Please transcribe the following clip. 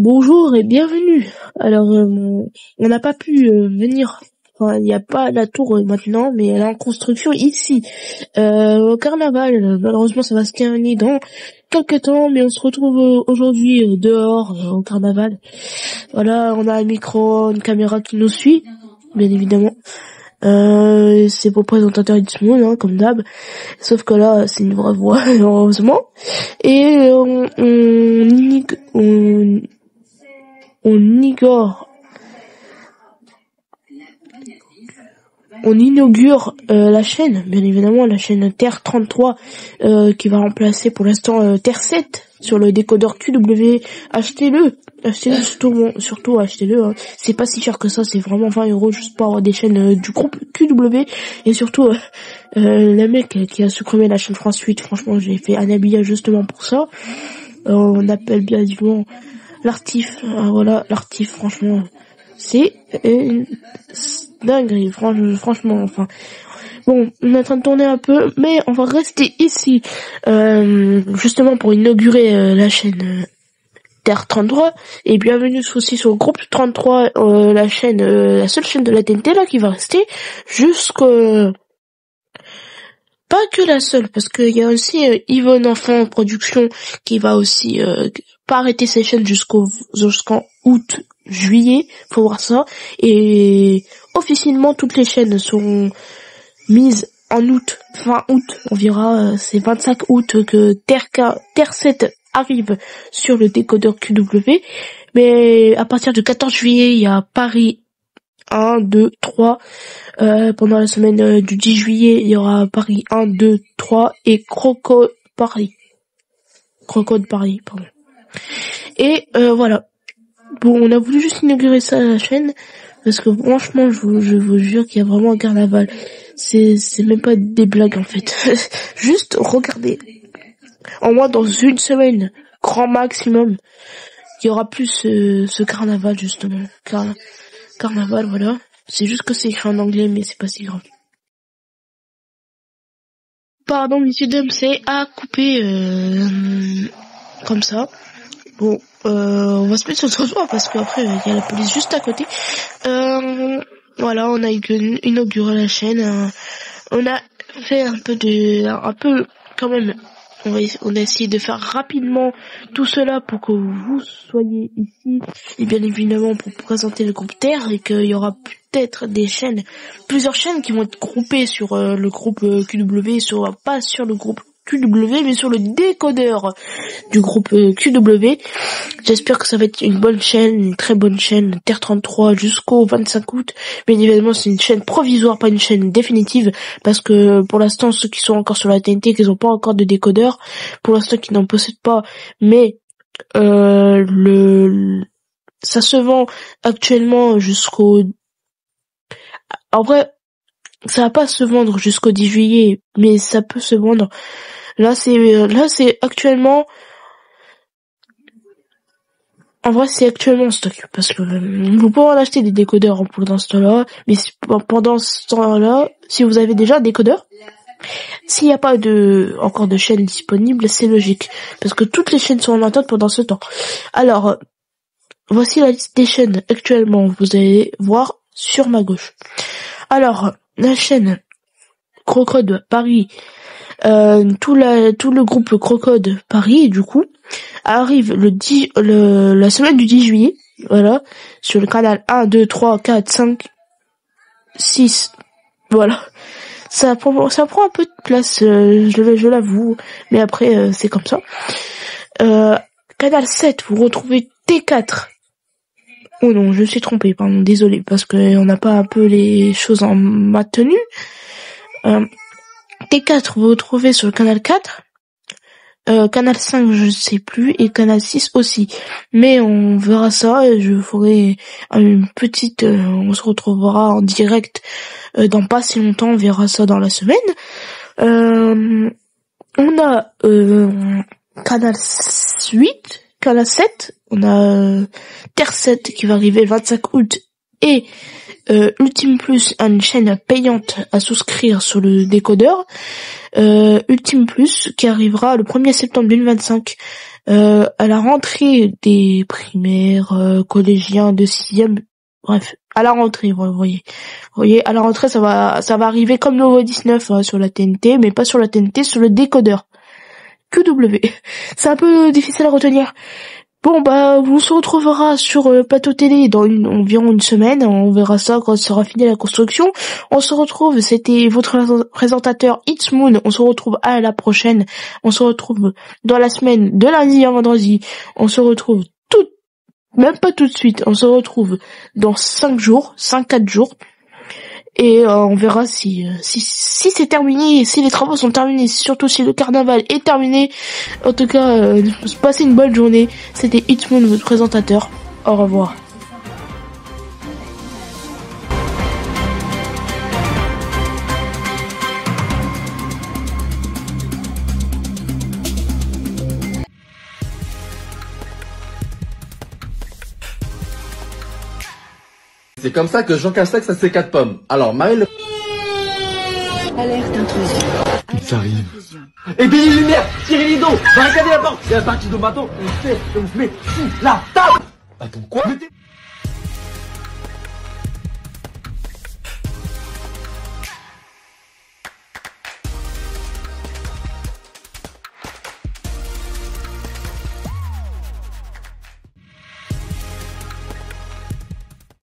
Bonjour et bienvenue. Alors, on n'a pas pu venir. Enfin, il n'y a pas la tour maintenant, mais elle est en construction ici. Au carnaval, malheureusement, ça va se terminer dans quelques temps, mais on se retrouve aujourd'hui dehors au carnaval. Voilà, on a un micro, une caméra qui nous suit, bien évidemment. C'est pour présentateur Itzmoun, hein, comme d'hab. Sauf que là, c'est une vraie voix, heureusement. Et on inaugure la chaîne, bien évidemment, la chaîne Terre 33, qui va remplacer pour l'instant Terre 7 sur le décodeur QW. Achetez-le, surtout achetez-le. Hein. C'est pas si cher que ça, c'est vraiment 20€ juste pour avoir des chaînes du groupe QW. Et surtout, le mec qui a supprimé la chaîne France 8, franchement, j'ai fait un habillage justement pour ça. On appelle bien évidemment l'artif. Voilà, l'artif, franchement, c'est dinguerie, franchement, enfin. Bon, on est en train de tourner un peu, mais on va rester ici, justement pour inaugurer la chaîne Terre 33, et bienvenue aussi sur le groupe 33, la seule chaîne de la TNT là qui va rester jusqu'au... Pas que la seule, parce qu'il y a aussi Yvonne Enfant Production qui va aussi pas arrêter ses chaînes jusqu'en août, juillet, faut voir ça. Et officiellement toutes les chaînes sont mises en août, fin août, on verra, c'est 25 août que Terre 7 arrive sur le décodeur QW. Mais à partir du 14 juillet, il y a Paris 1, 2, 3. Pendant la semaine du 10 juillet, il y aura Paris 1, 2, 3 et Croco de Paris, pardon. Et voilà. Bon, on a voulu juste inaugurer ça à la chaîne parce que franchement, je vous jure qu'il y a vraiment un carnaval. C'est même pas des blagues en fait. Juste regardez. En moins dans une semaine, grand maximum, il y aura plus ce carnaval justement. Carnaval, voilà. C'est juste que c'est écrit en anglais, mais c'est pas si grave. Pardon, messieurs, dames, c'est à couper comme ça. Bon, on va se mettre sur le trottoir parce qu'après, il y a la police juste à côté. Voilà, on a inauguré la chaîne. On a fait un peu quand même. On a essayé de faire rapidement tout cela pour que vous soyez ici et bien évidemment pour présenter le groupe Terre et qu'il y aura peut-être plusieurs chaînes qui vont être groupées sur le groupe QW, pas sur le groupe QW mais sur le décodeur du groupe QW. J'espère que ça va être une bonne chaîne, une très bonne chaîne, Terre 33 jusqu'au 25 août. Bien évidemment, c'est une chaîne provisoire, pas une chaîne définitive, parce que pour l'instant, ceux qui sont encore sur la TNT, qui n'ont pas encore de décodeur, pour l'instant, qui n'en possèdent pas, mais ça se vend actuellement en vrai, ça va pas se vendre jusqu'au 10 juillet, mais ça peut se vendre. Là, c'est actuellement... En vrai, c'est actuellement en stock, parce que vous pouvez en acheter des décodeurs pendant ce temps-là, mais pendant ce temps-là, si vous avez déjà un décodeur, s'il n'y a pas encore de chaîne disponible, c'est logique, parce que toutes les chaînes sont en attente pendant ce temps. Alors, voici la liste des chaînes actuellement, vous allez voir sur ma gauche. Alors, la chaîne Crocode Paris, tout le groupe Crocode Paris, du coup, arrive la semaine du 10 juillet, voilà, sur le canal 1, 2, 3, 4, 5, 6, voilà. Ça prend un peu de place, je l'avoue, mais après, c'est comme ça. Canal 7, vous retrouvez T4. Oh non, je me suis trompé, pardon, désolé, parce que on n'a pas un peu les choses en maintenu. T4, vous retrouvez sur le canal 4. Canal 5, je sais plus, et Canal 6 aussi. Mais on verra ça, et je ferai une petite... on se retrouvera en direct dans pas si longtemps, on verra ça dans la semaine. On a Canal 8, Canal 7, on a Terre 7 qui va arriver le 25 août, et Ultime Plus, une chaîne payante à souscrire sur le décodeur. Ultime Plus qui arrivera le 1er septembre 2025 à la rentrée des primaires, collégiens de 6e, bref, à la rentrée, vous voyez, à la rentrée ça va arriver comme Novo 19 sur la TNT, mais pas sur la TNT, sur le décodeur QW. C'est un peu difficile à retenir. Bon bah on se retrouvera sur Plateau Télé dans environ une semaine, on verra ça quand sera fini la construction. On se retrouve, c'était votre présentateur It's Moon, on se retrouve à la prochaine, on se retrouve dans la semaine de lundi à vendredi, on se retrouve même pas tout de suite, on se retrouve dans 4 jours, et on verra si c'est terminé, si les travaux sont terminés, surtout si le carnaval est terminé. En tout cas, passez une bonne journée. C'était Hitmoon, votre présentateur. Au revoir. C'est comme ça que Jean Castex a ses 4 pommes. Alors, Marine Le... Alerte intrusion. Ça arrive. Éveillez les lumières, tirez les dos, barricadez la porte. Et à partir de maintenant, on fait, on se met sous la table. Attends, quoi?